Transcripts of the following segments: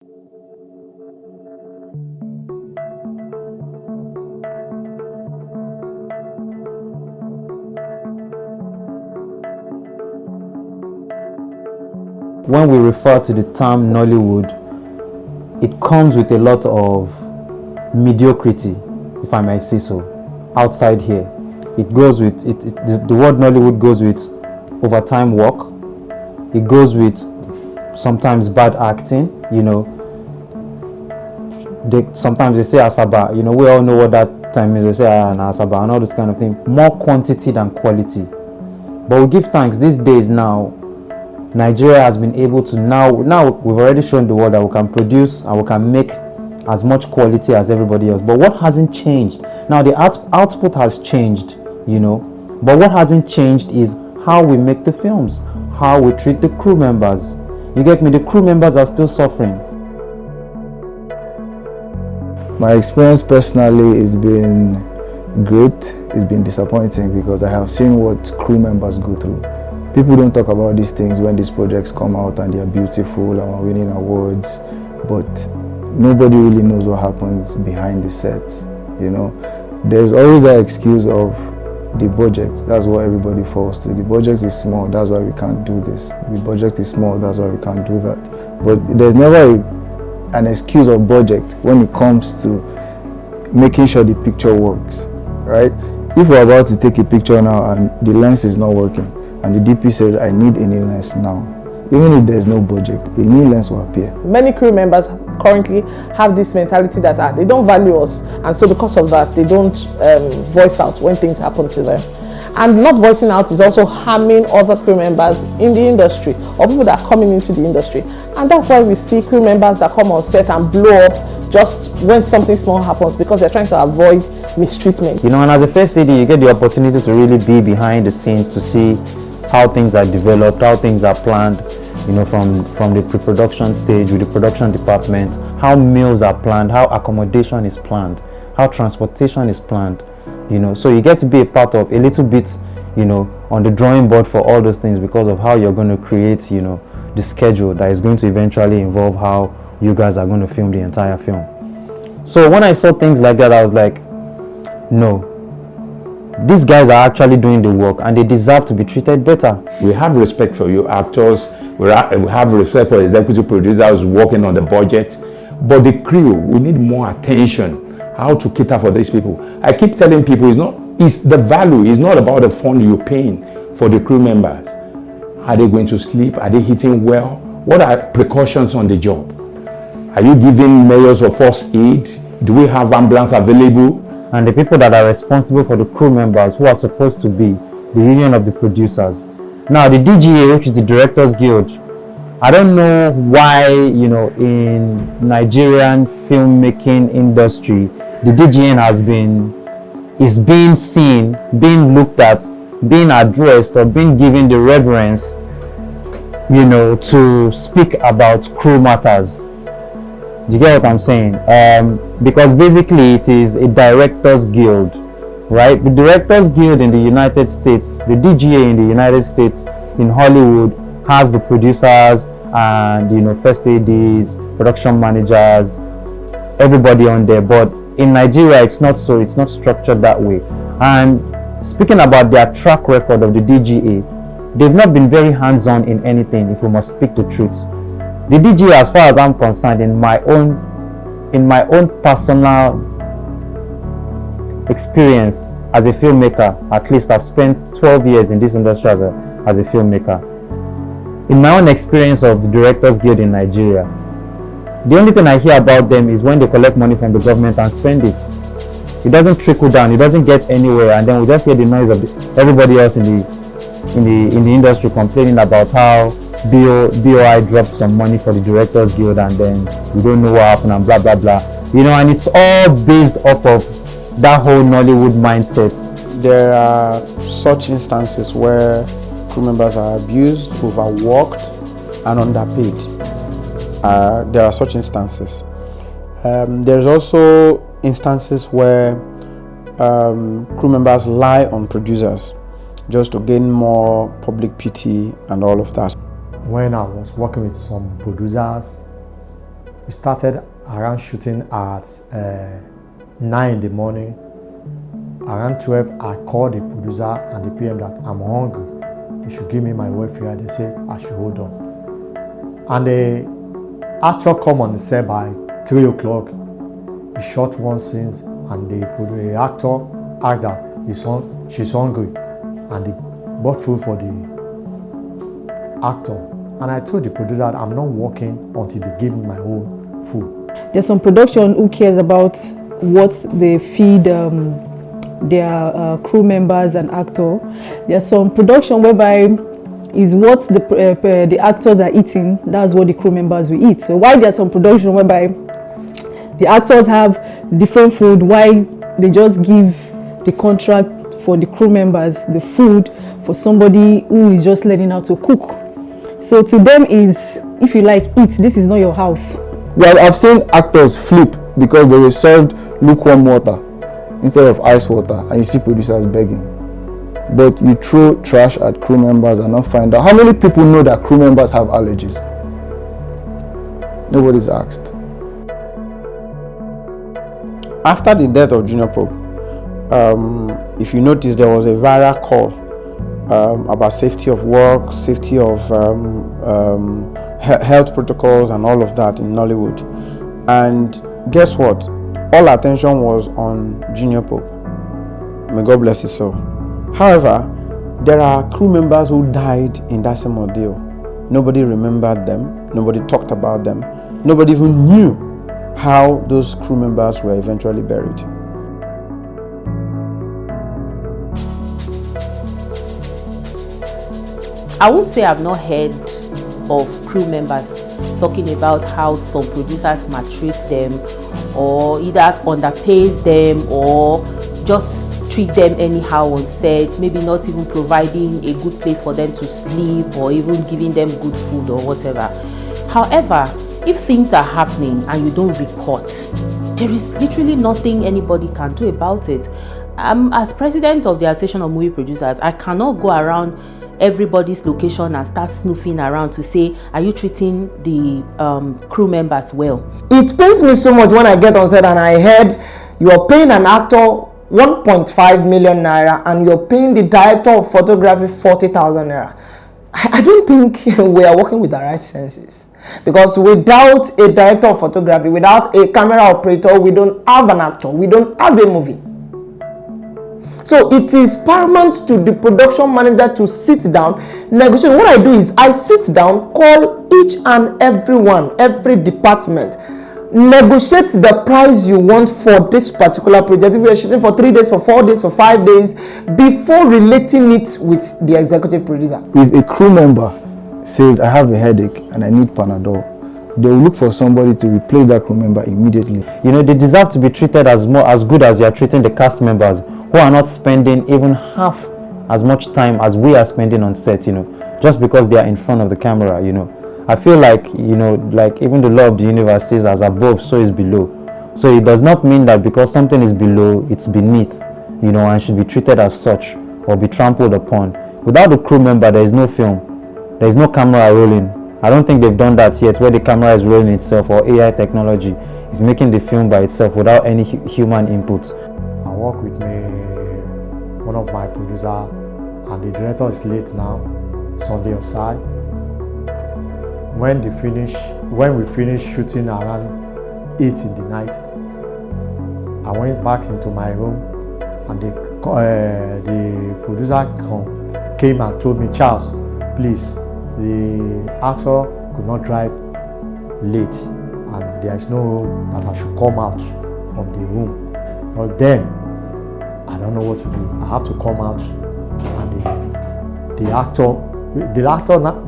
When we refer to the term Nollywood, it comes with a lot of mediocrity, if I may say so, outside here. It goes with, the word Nollywood goes with overtime work. It goes with sometimes bad acting, sometimes they say Asaba, we all know what that time is. They say Asaba and all this kind of thing. More quantity than quality. But we give thanks these days now. Nigeria has been able to now we've already shown the world that we can produce and we can make as much quality as everybody else. But what hasn't changed? Now the output has changed, but what hasn't changed is how we make the films, how we treat the crew members. You get me? The crew members are still suffering. My experience personally has been great. It's been disappointing because I have seen what crew members go through. People don't talk about these things when these projects come out and they are beautiful and we're winning awards, but nobody really knows what happens behind the sets. There's always that excuse of the budget. That's what everybody falls to. The budget is small, that's why we can't do this. The budget is small, that's why we can't do that. But there's never an excuse of budget when it comes to making sure the picture works, right? If we're about to take a picture now and the lens is not working, and the DP says, I need a new lens now, even if there's no budget, a new lens will appear. Many crew members currently have this mentality that they don't value us, and so because of that, they don't voice out when things happen to them. And not voicing out is also harming other crew members in the industry or people that are coming into the industry. And that's why we see crew members that come on set and blow up just when something small happens because they're trying to avoid mistreatment. And as a first AD, you get the opportunity to really be behind the scenes to see how things are developed, how things are planned, from the pre-production stage with the production department, how meals are planned, how accommodation is planned, how transportation is planned, So you get to be a part of a little bit, on the drawing board for all those things because of how you're going to create, the schedule that is going to eventually involve how you guys are going to film the entire film. So when I saw things like that, I was like, no. These guys are actually doing the work and they deserve to be treated better. We have respect for you actors, we have respect for executive producers working on the budget, but the crew, we need more attention, how to cater for these people. I keep telling people it's the value, it's not about the fund you're paying for the crew members. Are they going to sleep? Are they eating well? What are precautions on the job? Are you giving measures of first aid? Do we have ambulance available? And the people that are responsible for the crew members who are supposed to be the union of the producers. Now the DGA, which is the Directors Guild, I don't know why, in Nigerian filmmaking industry, the DGN is being seen, being looked at, being addressed or being given the reverence, to speak about crew matters. Do you get what I'm saying? Because basically it is a Directors Guild, right? The Directors Guild in the United States, the DGA in the United States, in Hollywood, has the producers and first ADs, production managers, everybody on there. But in Nigeria, it's not so. It's not structured that way. And speaking about their track record of the DGA, they've not been very hands-on in anything, if we must speak the truth. The DGA, as far as I'm concerned, in my own personal experience as a filmmaker, at least I've spent 12 years in this industry as a filmmaker. In my own experience of the Directors Guild in Nigeria, the only thing I hear about them is when they collect money from the government and spend it. It doesn't trickle down, it doesn't get anywhere, and then we just hear the noise of everybody else in the industry complaining about how BOI dropped some money for the Directors Guild and then we don't know what happened and blah blah blah, and it's all based off of that whole Nollywood mindset. There are such instances where crew members are abused, overworked and underpaid. There are such instances. There's also instances where crew members lie on producers just to gain more public pity and all of that. When I was working with some producers, We started around shooting at 9 in the morning. Around 12, I called the producer and the PM that I'm hungry. They should give me my welfare. They said I should hold on. And the actor come on the set by 3 o'clock. He shot one scene, and the actor asked that she's hungry, and they bought food for the actor. And I told the producer that I'm not working until they give me my own food. There's some production who cares about what they feed their crew members and actor. There's some production whereby is what the actors are eating, that's what the crew members will eat. So while there's some production whereby the actors have different food, why they just give the contract for the crew members the food for somebody who is just learning how to cook. So to them is, if you like, eat, this is not your house. Well, I've seen actors flip because they were served lukewarm water instead of ice water, and you see producers begging. But you throw trash at crew members and not find out. How many people know that crew members have allergies? Nobody's asked. After the death of Junior Pope, if you notice, there was a viral call about safety of work, safety of health protocols and all of that in Nollywood. And guess what? All attention was on Junior Pope. May God bless his soul. However, there are crew members who died in that same ordeal. Nobody remembered them. Nobody talked about them. Nobody even knew how those crew members were eventually buried. I won't say I've not heard of crew members talking about how some producers maltreat them, or either underpays them, or just treat them anyhow on set, maybe not even providing a good place for them to sleep, or even giving them good food or whatever. However, if things are happening and you don't report, there is literally nothing anybody can do about it. As president of the Association of Movie Producers, I cannot go around everybody's location and start snooping around to say, are you treating the crew members well? It pains me so much when I get on set and I heard you are paying an actor 1.5 million naira and you're paying the director of photography 40,000 naira. I don't think we are working with the right senses, because without a director of photography, without a camera operator, we don't have an actor, we don't have a movie. So it is paramount to the production manager to sit down, negotiate. What I do is I sit down, call each and everyone, every department, negotiate the price you want for this particular project. If you're shooting for 3 days, for 4 days, for 5 days, before relating it with the executive producer. If a crew member says, I have a headache and I need Panadol, they will look for somebody to replace that crew member immediately. You know, they deserve to be treated as good as you are treating the cast members, who are not spending even half as much time as we are spending on set, you know, just because they are in front of the camera, you know. I feel like, you know, like even the law of the universe says, as above, so is below. So it does not mean that because something is below, it's beneath, you know, and should be treated as such or be trampled upon. Without the crew member, there is no film. There is no camera rolling. I don't think they've done that yet, where the camera is rolling itself or AI technology is making the film by itself without any human input. I work with one of my producer, and the director is late now, Sunday Osai. When we finished shooting around 8 in the night, I went back into my room, and the producer came and told me, Charles, please, the actor could not drive late, and there is no room that I should come out from the room. Because then I don't know what to do. I have to come out, and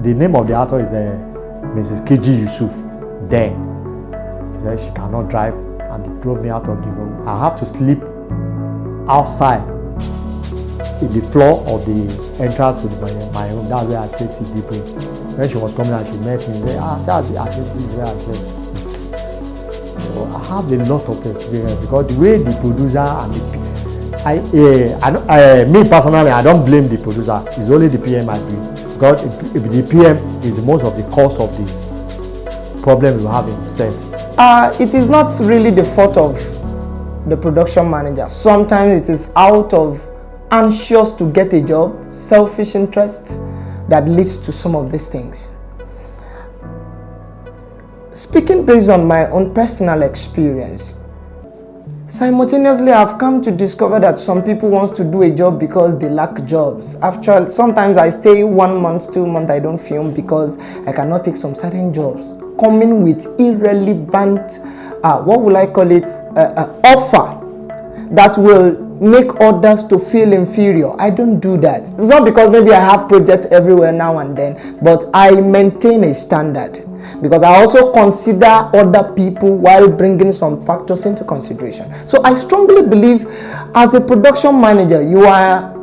the name of the actor is Mrs. KG Yusuf. Then she said she cannot drive, and they drove me out of the room. I have to sleep outside in the floor of the entrance to my room. That's where I slept till deep. When she was coming and she met me, she said, this is where I slept. So I have a lot of experience, because the way the producer and me personally, I don't blame the producer. It's only the PM I blame, because the PM is most of the cause of the problem you have in set. It is not really the fault of the production manager. Sometimes it is out of anxious to get a job, selfish interest that leads to some of these things. Speaking based on my own personal experience, simultaneously I've come to discover that some people want to do a job because they lack jobs. After sometimes I stay 1 month, 2 months, I don't film because I cannot take some certain jobs coming with irrelevant what will I call it, offer that will make others to feel inferior. I don't do that. It's not because maybe I have projects everywhere now and then, but I maintain a standard because I also consider other people while bringing some factors into consideration. So I strongly believe as a production manager, you are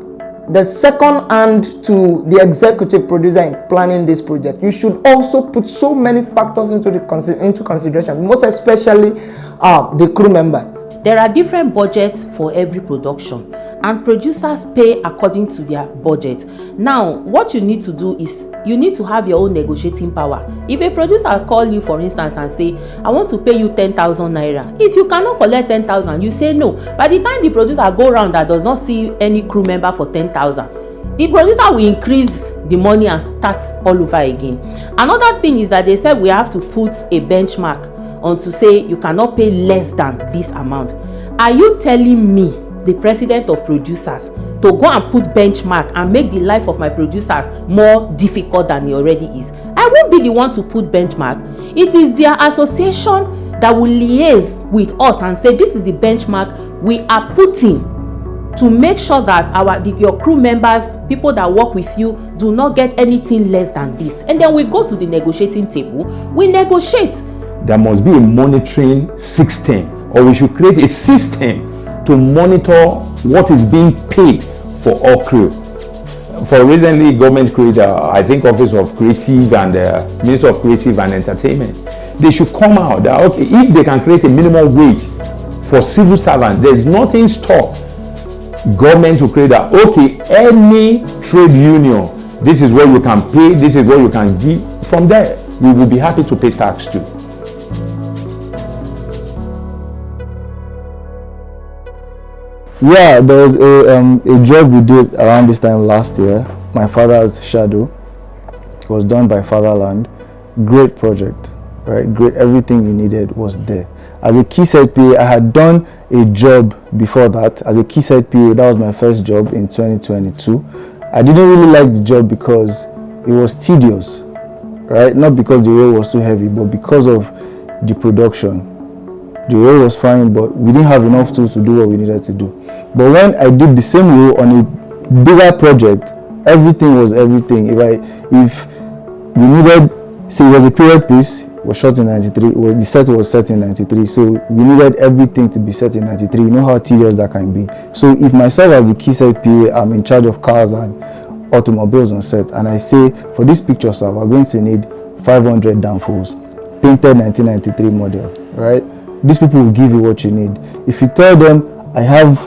the second hand to the executive producer in planning this project. You should also put so many factors into consideration, most especially the crew member. There are different budgets for every production, and producers pay according to their budget. Now, what you need to do is you need to have your own negotiating power. If a producer call you, for instance, and say, I want to pay you 10,000 naira. If you cannot collect 10,000, you say no. By the time the producer go around that does not see any crew member for 10,000, the producer will increase the money and start all over again. Another thing is that they said we have to put a benchmark on to say you cannot pay less than this amount. Are you telling me, the president of producers, to go and put benchmark and make the life of my producers more difficult than it already is? I won't be the one to put benchmark. It is their association that will liaise with us and say this is the benchmark we are putting to make sure that your crew members, people that work with you, do not get anything less than this. And then we go to the negotiating table, we negotiate. There must be a monitoring system, or we should create a system to monitor what is being paid for all crew. For recently, government created, I think, Office of Creative and Minister of Creative and Entertainment. They should come out that, okay, if they can create a minimum wage for civil servants, there's nothing stop government to create that, okay, any trade union, this is what you can pay, this is what you can give. From there, we will be happy to pay tax too. Yeah, there was a job we did around this time last year. My father's shadow. It was done by Fatherland. Great project, right? Great. Everything we needed was there. As a key set PA, I had done a job before that. As a key set PA, that was my first job in 2022. I didn't really like the job because it was tedious, right? Not because the role was too heavy, but because of the production. The role was fine, but we didn't have enough tools to do what we needed to do. But when I did the same role on a bigger project, everything was everything. If we needed, say it was a period piece, it was shot in 93, the set was set in 93, so we needed everything to be set in 93. You know how tedious that can be. So if myself as the key set PA, I'm in charge of cars and automobiles on set, and I say, for this picture, sir, we're going to need 500 downfalls, painted 1993 model, right? These people will give you what you need. If you tell them, I have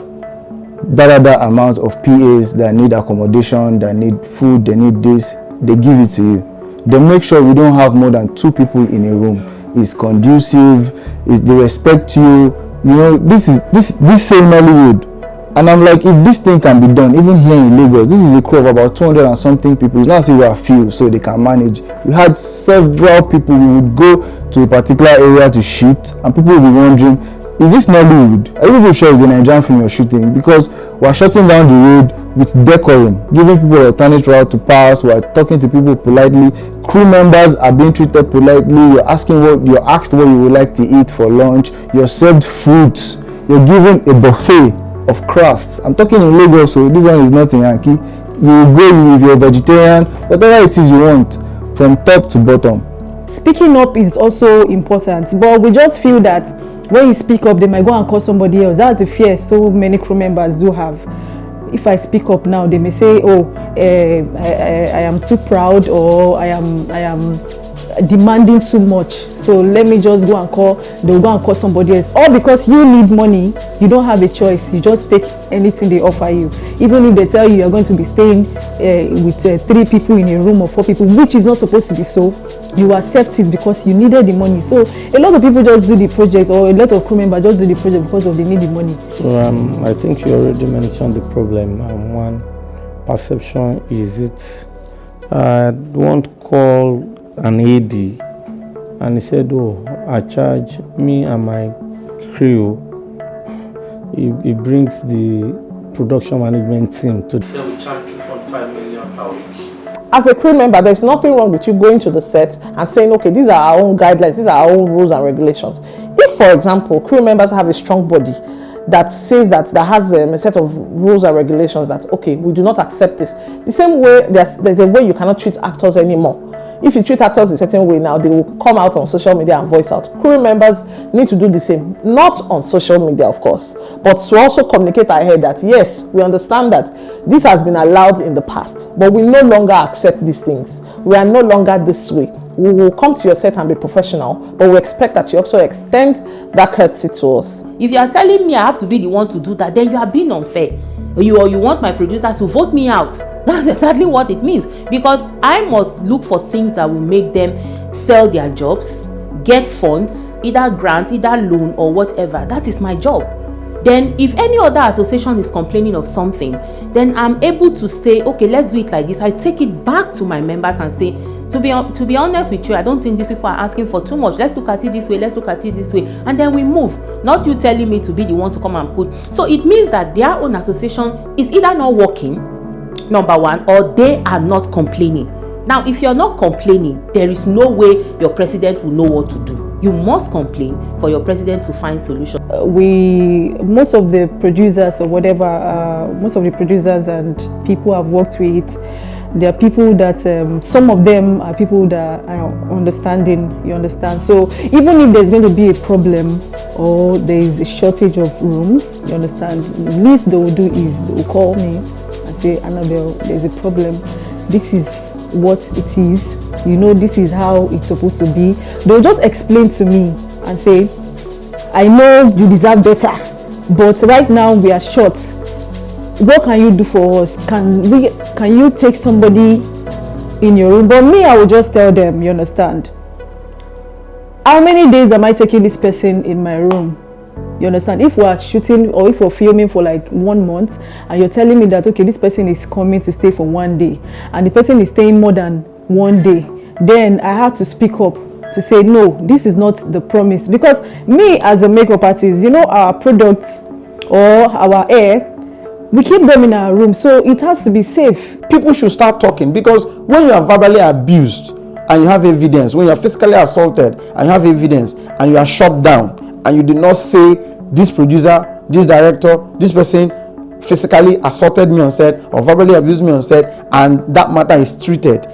that amount of PAs that need accommodation, that need food, they need this, they give it to you. They make sure we don't have more than 2 people in a room. It's conducive, they respect you. You know, this same Nollywood. And I'm like, if this thing can be done, even here in Lagos, this is a crew of about 200 and something people. It's not as if we are few, so they can manage. We had several people. We would go to a particular area to shoot, and people will be wondering, is this Nollywood? Are you even sure it's a Nigerian film you're shooting? Because we're shutting down the road with decorum, giving people an alternate route to pass. We're talking to people politely. Crew members are being treated politely. You're asked what you would like to eat for lunch. You're served fruits. You're given a buffet of crafts. I'm talking in Lagos, so this one is not in Yankee. You go with your vegetarian, whatever it is you want, from top to bottom. Speaking up is also important, but we just feel that when you speak up, they might go and call somebody else. That's a fear so many crew members do have. If I speak up now, they may say, oh, I am too proud, or I am demanding too much, so let me just go and call, they'll go and call somebody else. Or because you need money, you don't have a choice, you just take anything they offer you. Even if they tell you you're going to be staying with 3 people in a room or 4 people, which is not supposed to be so, you accept it because you needed the money. So a lot of people just do the project, or a lot of crew members just do the project because of they need the money. So I think you already mentioned the problem. One perception is it. I won't call an AD, and he said, "Oh, I charge me and my crew." He brings the production management team to. So we charge 2.5 million per week. As a crew member, there's nothing wrong with you going to the set and saying, okay, these are our own guidelines, these are our own rules and regulations. If, for example, crew members have a strong body that says that has a set of rules and regulations that, okay, we do not accept this. The same way, there's a way you cannot treat actors anymore. If you treat actors a certain way now, they will come out on social media and voice out. Crew members need to do the same, not on social media, of course, but to also communicate ahead that, yes, we understand that this has been allowed in the past, but we no longer accept these things. We are no longer this way. We will come to your set and be professional, but we expect that you also extend that courtesy to us. If you are telling me I have to be the one to do that, then you are being unfair. You want my producers to vote me out. That's exactly what it means, because I must look for things that will make them sell their jobs, get funds, either grant, either loan, or whatever. That is my job. Then if any other association is complaining of something, then I'm able to say, okay, let's do it like this. I take it back to my members and say, to be honest with you, I don't think these people are asking for too much. Let's look at it this way, let's look at it this way, and then we move. Not you telling me to be the one to come and put. So it means that their own association is either not working, number one, or they are not complaining. Now, if you're not complaining, there is no way your president will know what to do. You must complain for your president to find solution. Most of the producers or whatever, most of the producers and people I've worked with, there are people that, some of them are people that are understanding, you understand. So even if there's going to be a problem or there is a shortage of rooms, you understand, the least they will do is they will call me and say, Annabelle, there's a problem. This is what it is. You know, this is how it's supposed to be. They'll just explain to me and say, I know you deserve better, but right now we are short. What can you do for us? Can you take somebody in your room? But me, I will just tell them, you understand, how many days am I taking this person in my room? You understand? If we're shooting or if we're filming for like 1 month and you're telling me that, okay, this person is coming to stay for 1 day and the person is staying more than 1 day, then I have to speak up to say, no, this is not the promise. Because me as a makeup artist, you know, our products or our hair, we keep them in our room, so it has to be safe. People should start talking, because when you are verbally abused and you have evidence, when you are physically assaulted and you have evidence and you are shut down and you did not say, this producer, this director, this person physically assaulted me on set or verbally abused me on set, and that matter is treated.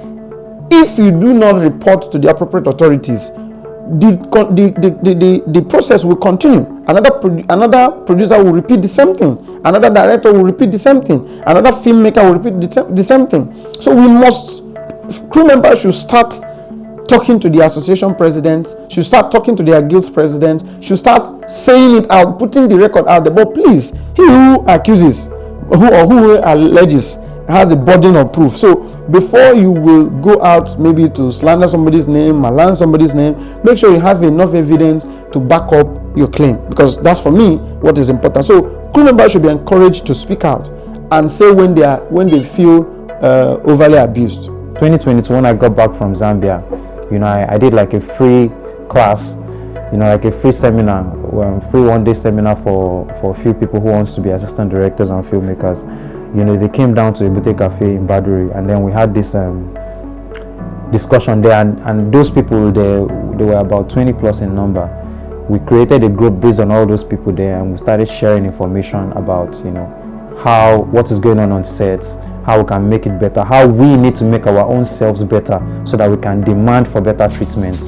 If you do not report to the appropriate authorities, the process will continue. Another producer will repeat the same thing. Another director will repeat the same thing. Another filmmaker will repeat the same thing. So crew members should start talking to the association presidents, should start talking to their guild's president, should start saying it out, putting the record out there. But please, he who accuses, who alleges, has a burden of proof. So before you will go out maybe to slander somebody's name, malign somebody's name, make sure you have enough evidence to back up your claim, because that's, for me, what is important. So crew members should be encouraged to speak out and say when they feel overly abused. 2022, when I got back from Zambia, you know, I did like a free class, you know, like a free seminar, free 1-day seminar for a few people who wants to be assistant directors and filmmakers. You know, they came down to a boutique cafe in Baduri, and then we had this discussion there, and those people there, they were about 20 plus in number. We created a group based on all those people there, and we started sharing information about, you know, what is going on sets, how we can make it better, how we need to make our own selves better so that we can demand for better treatment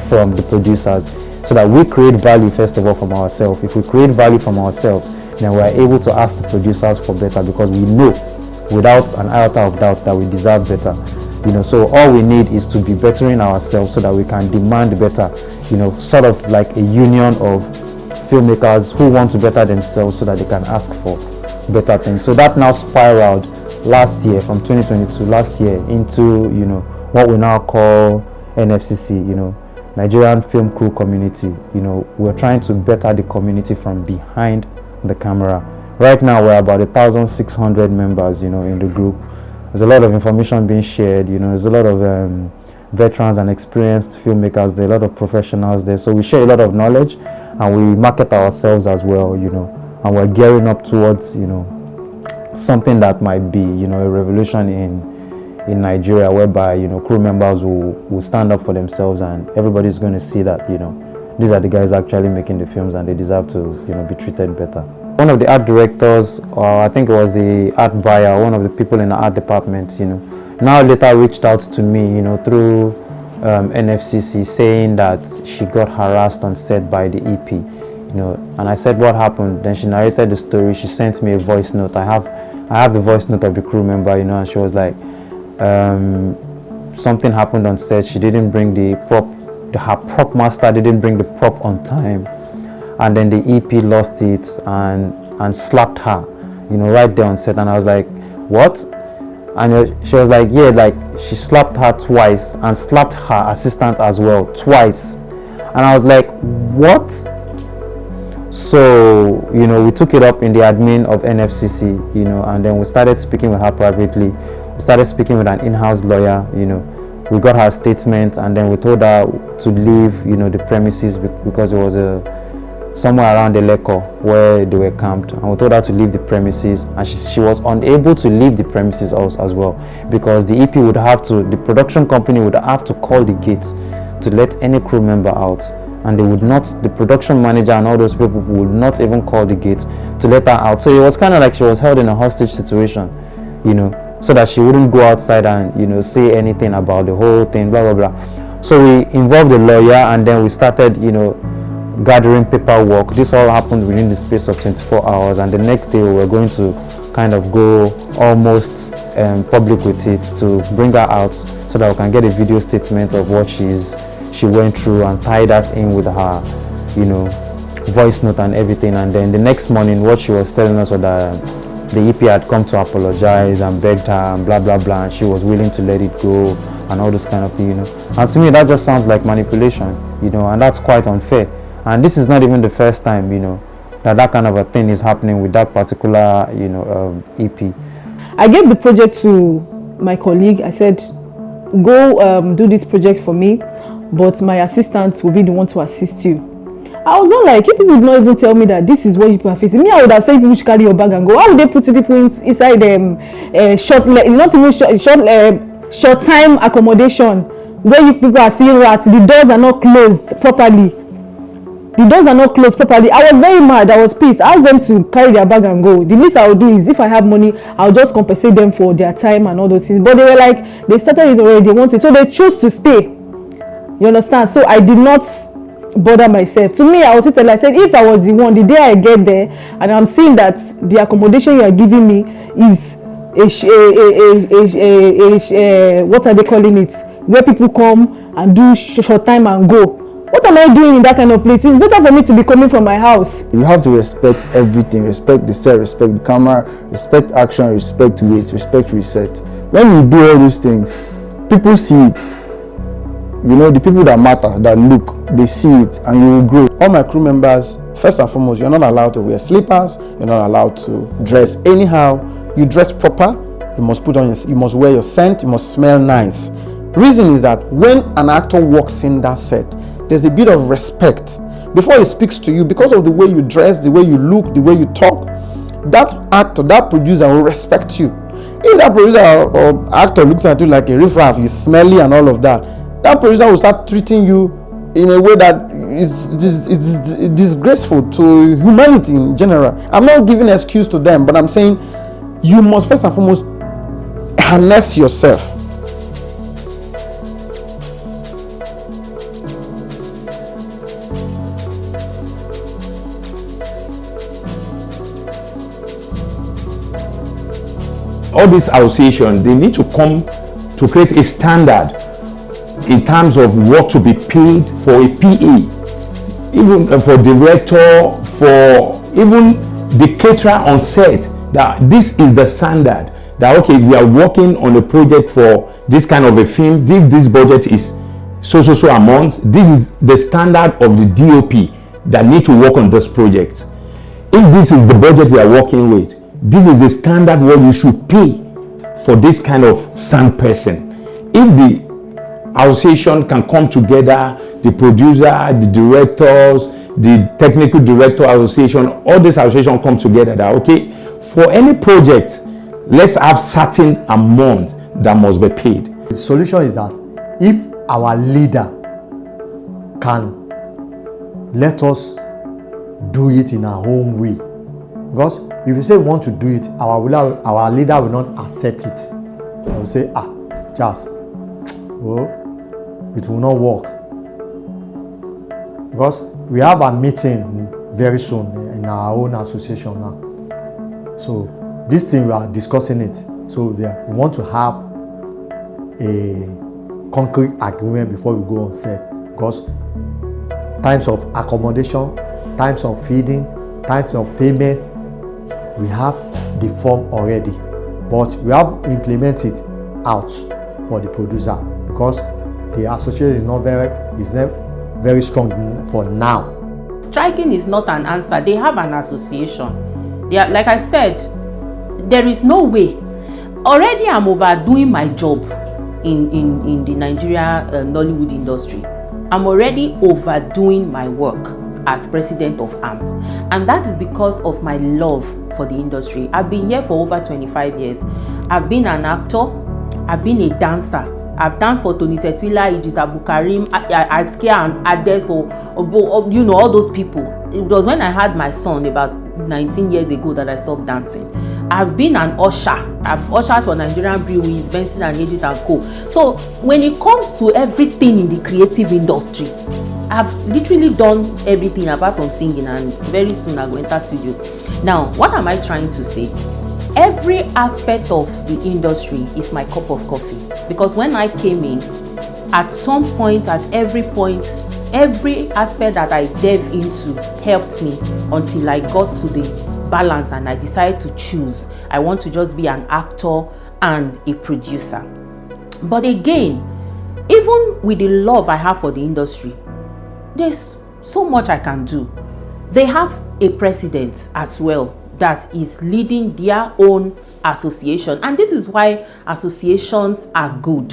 from the producers, so that we create value first of all from ourselves. If we create value from ourselves, then we are able to ask the producers for better, because we know without an iota of doubt that we deserve better. You know, so all we need is to be bettering ourselves so that we can demand better, you know, sort of like a union of filmmakers who want to better themselves so that they can ask for better things. So that now spiraled last year, from 2022 last year, into, you know, what we now call NFCC, Nigerian Film Crew Community. We're trying to better the community from behind the camera. Right now, we're about 1,600 members, in the group. There's a lot of information being shared. There's a lot of veterans and experienced filmmakers. There are a lot of professionals there. So we share a lot of knowledge, and we market ourselves as well, and we're gearing up towards, something that might be, a revolution in Nigeria, whereby, crew members will stand up for themselves, and everybody's going to see that, these are the guys actually making the films, and they deserve to, be treated better. One of the art directors, or I think it was the art buyer, one of the people in the art department, now later reached out to me, through NFCC, saying that she got harassed on set by the EP, and I said, what happened? Then she narrated the story. She sent me a voice note. I have the voice note of the crew member, and she was like, something happened on set. She didn't bring the prop, her prop master didn't bring the prop on time, and then the EP lost it and slapped her, right there on set. And I was like, what? And she was like, yeah, like she slapped her twice and slapped her assistant as well twice. And I was like, what? So we took it up in the admin of NFCC, and then we started speaking with her privately. We started speaking with an in-house lawyer. We got her statement, and then we told her to leave the premises, because it was somewhere around the Leko where they were camped, and we told her to leave the premises, and she was unable to leave the premises also as well, because the EP would have to, the production company would have to call the gate to let any crew member out, and they would not, the production manager and all those people would not even call the gate to let her out. So it was kind of like she was held in a hostage situation, so that she wouldn't go outside and say anything about the whole thing, blah blah blah. So we involved the lawyer, and then we started gathering paperwork. This all happened within the space of 24 hours, and the next day we were going to kind of go almost public with it to bring her out, so that we can get a video statement of what she went through, and tie that in with her voice note and everything. And then the next morning, what she was telling us was that the EP had come to apologize and begged her and blah blah blah, and she was willing to let it go and all this kind of thing. And to me, that just sounds like manipulation, and that's quite unfair. And this is not even the first time, that kind of a thing is happening with that particular, EP. I gave the project to my colleague. I said, go do this project for me, but my assistant will be the one to assist you. I was not like, you people would not even tell me that this is what you people are facing. Me, I would have said people should carry your bag and go. How would they put you people inside short time accommodation where you people are seeing rats? The doors are not closed properly. I was very mad. I was pissed. I asked them to carry their bag and go. The least I will do is, if I have money, I'll just compensate them for their time and all those things. But they were like, they started it already, they wanted, so they chose to stay. You understand? So I did not bother myself. To me, I was telling, I said, if I was the one, the day I get there and I'm seeing that the accommodation you are giving me is what are they calling it, where people come and do short time and go, what am I doing in that kind of place? It's better for me to be coming from my house. You have to respect everything. Respect the set, respect the camera, respect action, respect weight, respect reset. When you do all these things, people see it. The people that matter, that look, they see it, and you will grow. All my crew members, first and foremost, you're not allowed to wear slippers. You're not allowed to dress anyhow. You dress proper. You must you must wear your scent. You must smell nice. Reason is that when an actor walks in that set, there's a bit of respect before he speaks to you, because of the way you dress, the way you look, the way you talk. That actor, that producer will respect you. If that producer or actor looks at you like a riffraff, you're smelly and all of that, that producer will start treating you in a way that is disgraceful to humanity in general. I'm not giving an excuse to them, but I'm saying you must first and foremost harness yourself. All these associations, they need to come to create a standard in terms of what to be paid for a PA, even for director, for even the caterer on set, that this is the standard. That okay, if we are working on a project for this kind of a film, if this budget is so amounts. This is the standard of the DOP that need to work on this project. If this is the budget we are working with, this is the standard what you should pay for this kind of sound person. If the association can come together, the producer, the directors, the technical director association, all this association come together that, okay, for any project, let's have certain amount that must be paid. The solution is that if our leader can let us do it in our own way, because if you say we want to do it, our leader will not accept it. They will say, just, well, it will not work. Because we have a meeting very soon in our own association now. So this thing we are discussing it. So we want to have a concrete agreement before we go on set. Because times of accommodation, times of feeding, times of payment, we have the form already. But we have implemented out for the producer because the association is not very strong for now. Striking is not an answer. They have an association. They are, like I said, there is no way. Already I'm overdoing my job in the Nigeria Nollywood industry. I'm already overdoing my work as president of AMP, and that is because of my love for the industry. I've been here for over 25 years. I've been an actor, I've been a dancer. I've danced for Tony Tetwila, Idris Abukarim, Askia and Adeso, you know, all those people. It was when I had my son about 19 years ago that I stopped dancing. I've been an usher. I've ushered for Nigerian breweries, Benson and Hedges and Co. So when it comes to everything in the creative industry, I've literally done everything apart from singing, and very soon I'll go enter studio. Now, what am I trying to say? Every aspect of the industry is my cup of coffee, because when I came in, at some point, at every point, every aspect that I delve into helped me until I got to the balance and I decided to choose. I want to just be an actor and a producer. But again, even with the love I have for the industry, there's so much I can do. They have a president as well that is leading their own association, and this is why associations are good.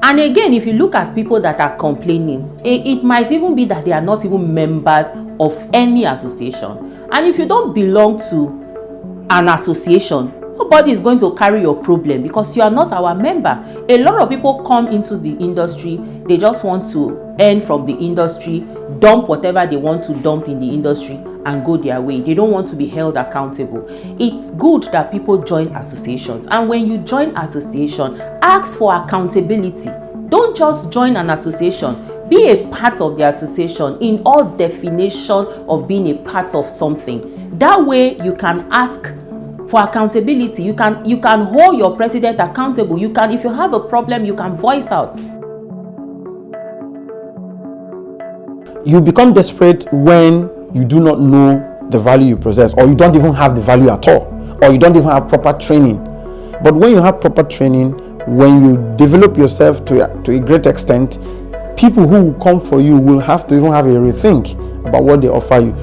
And again, if you look at people that are complaining, it might even be that they are not even members of any association. And if you don't belong to an association, nobody is going to carry your problem because you are not our member. A lot of people come into the industry, they just want to earn from the industry, dump whatever they want to dump in the industry and go their way. They don't want to be held accountable. It's good that people join associations, and when you join association, ask for accountability. Don't just join an association. Be a part of the association in all definition of being a part of something. That way you can ask for accountability. You can hold your president accountable. You can, if you have a problem, you can voice out. You become desperate when you do not know the value you possess, or you don't even have the value at all, or you don't even have proper training. But when you have proper training, when you develop yourself to a great extent, people who will come for you will have to even have a rethink about what they offer you.